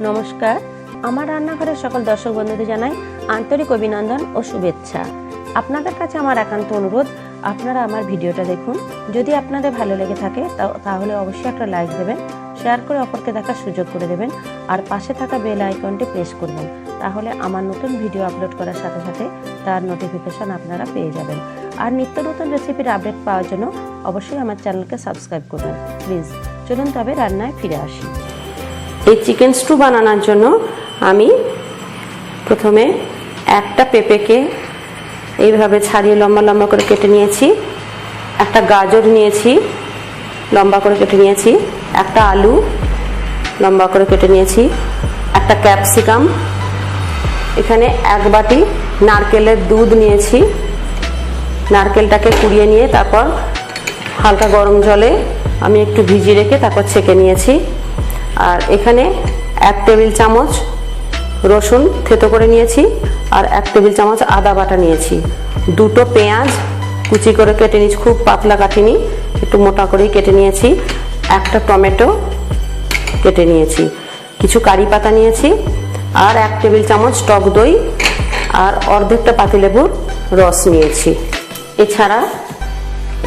নমস্কার, আমার রান্নাঘরের সকল দর্শক বন্ধুদের জানাই আন্তরিক অভিনন্দন ও শুভেচ্ছা। আপনাদের কাছে আমার একান্ত অনুরোধ, আপনারা আমার ভিডিওটা দেখুন। যদি আপনাদের ভালো লেগে থাকে তাহলে অবশ্যই একটা লাইক দেবেন, শেয়ার করে অপরকে দেখার সুযোগ করে দেবেন, আর পাশে থাকা বেল আইকনটি প্রেস করবেন। তাহলে আমার নতুন ভিডিও আপলোড করার সাথে সাথে তার নোটিফিকেশন আপনারা পেয়ে যাবেন। আর নিত্য নতুন রেসিপির আপডেট পাওয়ার জন্য অবশ্যই আমার চ্যানেলকে সাবস্ক্রাইব করবেন প্লিজ। চলুন তবে রান্নায় ফিরে আসি। এই চিকেন স্টু বানানোর জন্য আমি প্রথমে একটা পেঁপেকে এইভাবে ছাড়িয়ে লম্বা লম্বা করে কেটে নিয়েছি, একটা গাজর নিয়েছি লম্বা করে কেটে নিয়েছি, একটা আলু লম্বা করে কেটে নিয়েছি, একটা ক্যাপসিকাম, এখানে এক বাটি নারকেলের দুধ নিয়েছি, নারকেলটাকে কুড়িয়ে নিয়ে তারপর হালকা গরম জলে আমি একটু ভিজিয়ে রেখে তারপর ছেঁকে নিয়েছি। আর এখানে 1 টেবিল চামচ রসুন থেতো করে নিয়েছি, আর 1 টেবিল চামচ আদা বাটা নিয়েছি, 2টো পেঁয়াজ কুচি করে কেটে নিয়েছি, খুব পাতলা কাটিনি, একটু মোটা করেই কেটে নিয়েছি, একটা টমেটো কেটে নিয়েছি, কিছু কারি পাতা নিয়েছি, আর 1 টেবিল চামচ টক দই, আর অর্ধেকটা পাতিলেবুর রস নিয়েছি। এছাড়া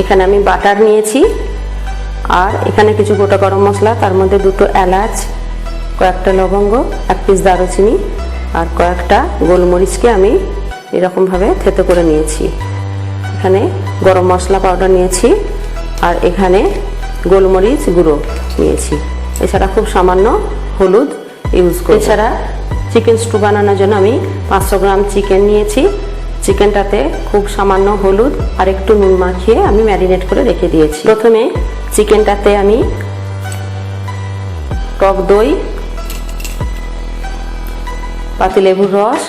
এখানে আমি বাটার নিয়েছি, আর এখানে কিছু গোটা গরম মশলা, তার মধ্যে 2টো এলাচ, কয়েকটা লবঙ্গ, 1 পিস দারুচিনি, আর কয়েকটা গোলমরিচকে আমি এরকমভাবে থেতো করে নিয়েছি। এখানে গরম মশলা পাউডার নিয়েছি, আর এখানে গোলমরিচ গুঁড়ো নিয়েছি। এছাড়া খুব সামান্য হলুদ ইউজ করি। এছাড়া চিকেন স্টু বানানোর জন্য আমি 500 গ্রাম চিকেন নিয়েছি। চিকেনটাতে খুব সামান্য হলুদ আর একটু নুন মাখিয়ে আমি ম্যারিনেট করে রেখে দিয়েছি। প্রথমে চিকেনটাতে আমি টক দই, পাতিলেবুর রস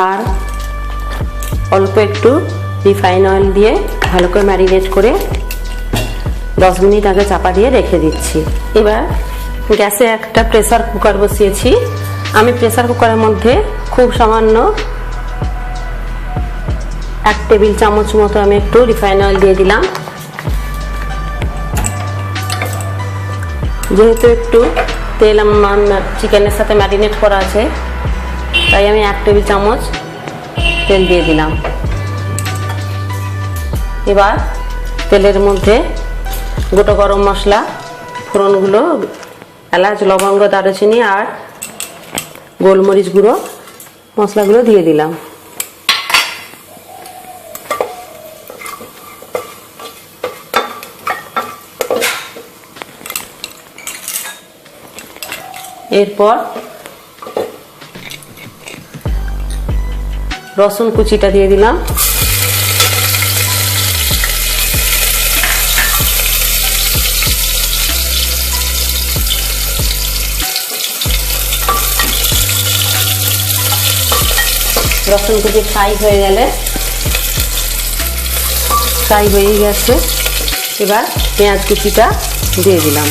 আর অল্প একটু রিফাইন অয়েল দিয়ে ভালো করে ম্যারিনেট করে 10 মিনিট আগে চাপা দিয়ে রেখে দিচ্ছি। এবার গ্যাসে একটা প্রেসার কুকার বসিয়েছি। আমি প্রেসার কুকারের মধ্যে খুব সামান্য 1 টেবিল চামচ মতো আমি একটু রিফাইন অয়েল দিয়ে দিলাম। যেহেতু একটু তেল আমার চিকেনের সাথে ম্যারিনেট করা আছে, তাই আমি 1 টেবিল চামচ তেল দিয়ে দিলাম। এবার তেলের মধ্যে গোটা গরম মশলা, ফোড়নগুলো, এলাচ, লবঙ্গ, দারুচিনি আর গোলমরিচ গুঁড়ো মশলাগুলো দিয়ে দিলাম। এরপর রসুন কুচিটা দিয়ে দিলাম, রসুন কুচি ফ্রাই হয়ে গেলে, ফ্রাই হয়ে গেছে, এবার পেঁয়াজ কুচিটা দিয়ে দিলাম,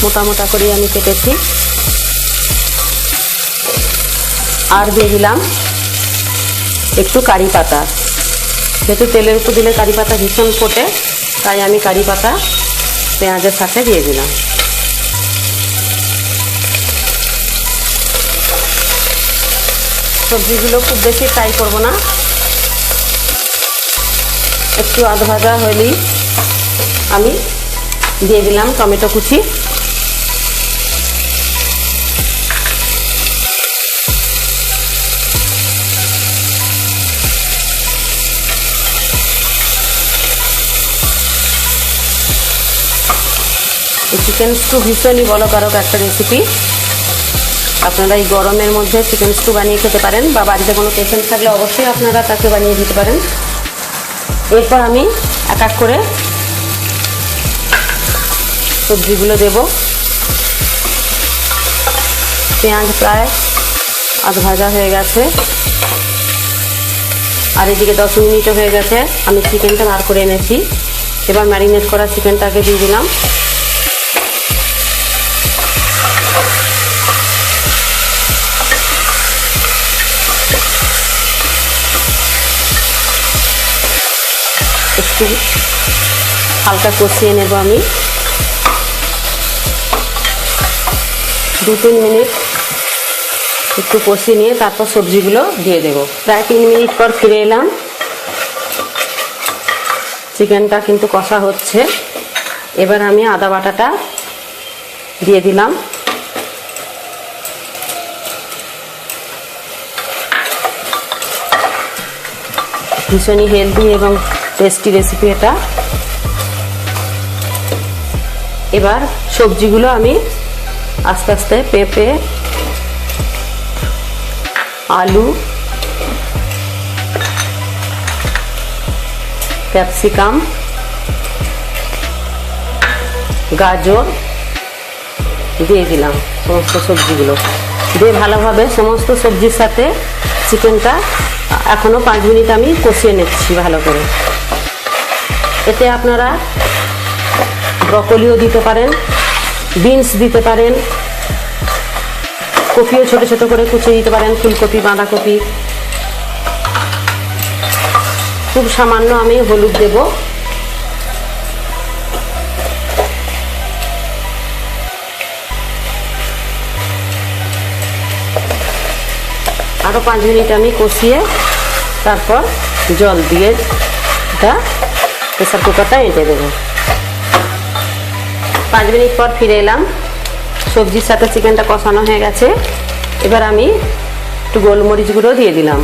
মোটা মোটা করে আমি কেটেছি, আর দিয়ে দিলাম একটু কারি পাতা। যেহেতু তেলের উপর দিলে কারি পাতা ভীষণ ফোটে, তাই আমি কারি পাতা পেঁয়াজের সাথে দিয়ে দিলাম। সবজিগুলো খুব বেশি ফ্রাই করব না, একটু আধ ভাজা হলেই আমি দিয়ে দিলাম টমেটো কুচি। চিকেন স্টু ভীষণই বলকারক একটা রেসিপি। আপনারা এই গরমের মধ্যে চিকেন স্টু বানিয়ে খেতে পারেন, বা বাড়িতে কোনো পেশেন্ট থাকলে অবশ্যই আপনারা তাকে বানিয়ে দিতে পারেন। এরপর আমি এক এক করে সবজিগুলো দেব। পেঁয়াজ প্রায় আধ ভাজা হয়ে গেছে, আর এদিকে 10 মিনিটও হয়ে গেছে। আমি চিকেনটা বার করে এনেছি। এবার ম্যারিনেট করা চিকেনটাকে দিয়ে দিলাম। একটু হালকা কষিয়ে নেব আমি 2-3 মিনিট একটু কষিয়ে নিয়ে তারপর সবজিগুলো দিয়ে দেব। প্রায় 3 মিনিট পর ফিরে এলাম। চিকেনটা কিন্তু কষা হচ্ছে। এবার আমি আদা বাটাটা দিয়ে দিলাম। ভীষণই হেলদি এবং টেস্টি রেসিপি এটা। এবার সবজিগুলো আমি আস্তে আস্তে পেঁপে, আলু, ক্যাপসিকাম, গাজর দিয়ে দিলাম। সমস্ত সবজিগুলো দিয়ে ভালোভাবে সমস্ত সবজির সাথে চিকেনটা এখনো 5 মিনিট আমি কষিয়ে নিচ্ছি ভালো করে। এতে আপনারা ব্রকলিও দিতে পারেন, বিনস দিতে পারেন, কপিও ছোট ছোট করে কুচিয়ে দিতে পারেন, ফুলকপি, বাঁধাকপি। খুব সামান্য আমি হলুদ দেব। আরো 5 মিনিট আমি কষিয়ে তারপর জল দিয়ে এটা প্রেসার কুকারটা এঁটে দেবো। 5 মিনিট পর ফিরে এলাম। সবজির সাথে চিকেনটা কষানো হয়ে গেছে। এবার আমি একটু গোলমরিচ গুঁড়ো দিয়ে দিলাম।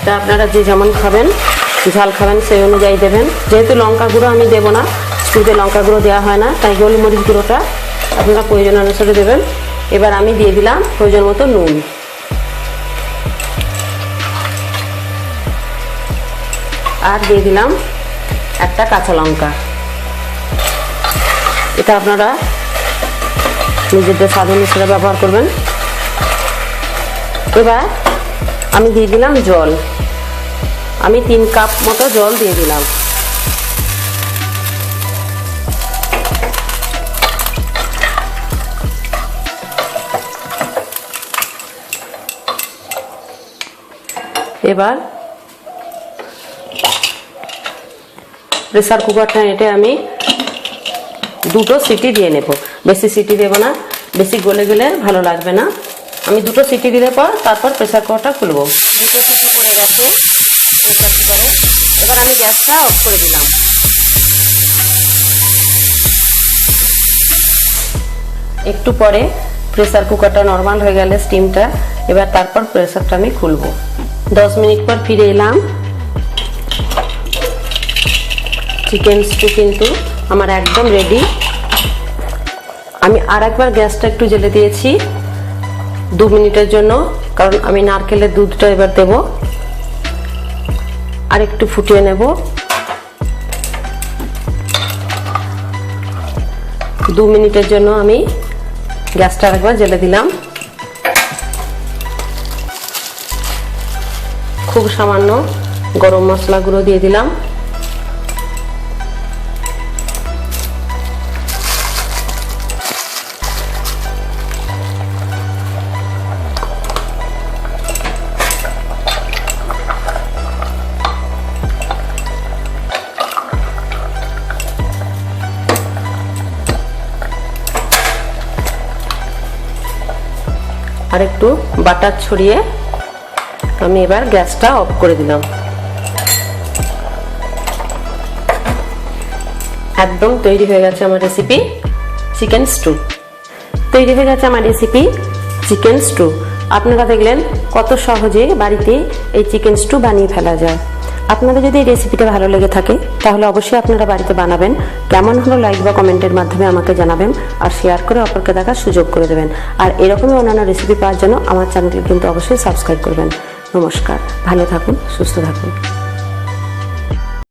তা আপনারা যে যেমন খাবেন, ঝাল খাবেন সেই অনুযায়ী দেবেন। যেহেতু লঙ্কা গুঁড়ো আমি দেবো না, স্টুতে লঙ্কা গুঁড়ো দেওয়া হয় না, তাই গোলমরিচ গুঁড়োটা আপনারা প্রয়োজন অনুসারে দেবেন। এবার আমি দিয়ে দিলাম প্রয়োজন মতো নুন। আর দিয়ে দিলাম একটা কাঁচা লঙ্কা। এটা আপনারা নিজেদের স্বাদ অনুসারে ব্যবহার করবেন। এবার আমি দিয়ে দিলাম জল। আমি 3 কাপ মতো জল দিয়ে দিলাম। এবার প্রেসার কুকারটা এঁটে আমি 2টো সিটি দিয়ে নেব। বেশি সিটি দেব না, বেশি গলে গেলে ভালো লাগবে না। আমি 2টো সিটি দিলে পর তারপর প্রেসার কুকারটা খুলবো। 2টো সিটি পড়ে গেছে প্রেসার কুকারে। এবার আমি গ্যাসটা অফ করে দিলাম। একটু পরে প্রেসার কুকারটা নরমাল হয়ে গেলে স্টিমটা, এবার তারপর প্রেসারটা আমি খুলবো। 10 মিনিট পর ফিরে এলাম। চিকেন স্টু কিন্তু আমার একদম রেডি। আমি আরেকবার গ্যাসটা একটু জ্বেলে দিয়েছি 2 মিনিটের জন্য, কারণ আমি নারকেলের দুধটা এবার দেব। আর একটু ফুটিয়ে নেব। 2 মিনিটের জন্য আমি গ্যাসটা আরেকবার জ্বেলে দিলাম। খুব সামান্য গরম মশলা গুঁড়ো দিয়ে দিলাম। আর একটু বাটার ছড়িয়ে আমি এবার গ্যাসটা অফ করে দিলাম। একদম তৈরি হয়ে গেছে আমার রেসিপি চিকেন স্টু। তৈরি হয়ে গেছে আমার রেসিপি চিকেন স্টু। আপনারা দেখলেন কত সহজে বাড়িতে এই চিকেন স্টু বানিয়ে ফেলা যায়। আপনাদের যদি এই রেসিপিটা ভালো লেগে থাকে তাহলে অবশ্যই আপনারা বাড়িতে বানাবেন। কেমন হলো লাইক বা কমেন্টের মাধ্যমে আমাকে জানাবেন, আর শেয়ার করে অপরকে দেখার সুযোগ করে দেবেন। আর এরকমই অন্যান্য রেসিপি পাওয়ার জন্য আমার চ্যানেলটি কিন্তু অবশ্যই সাবস্ক্রাইব করবেন। নমস্কার, ভালো থাকুন, সুস্থ থাকুন।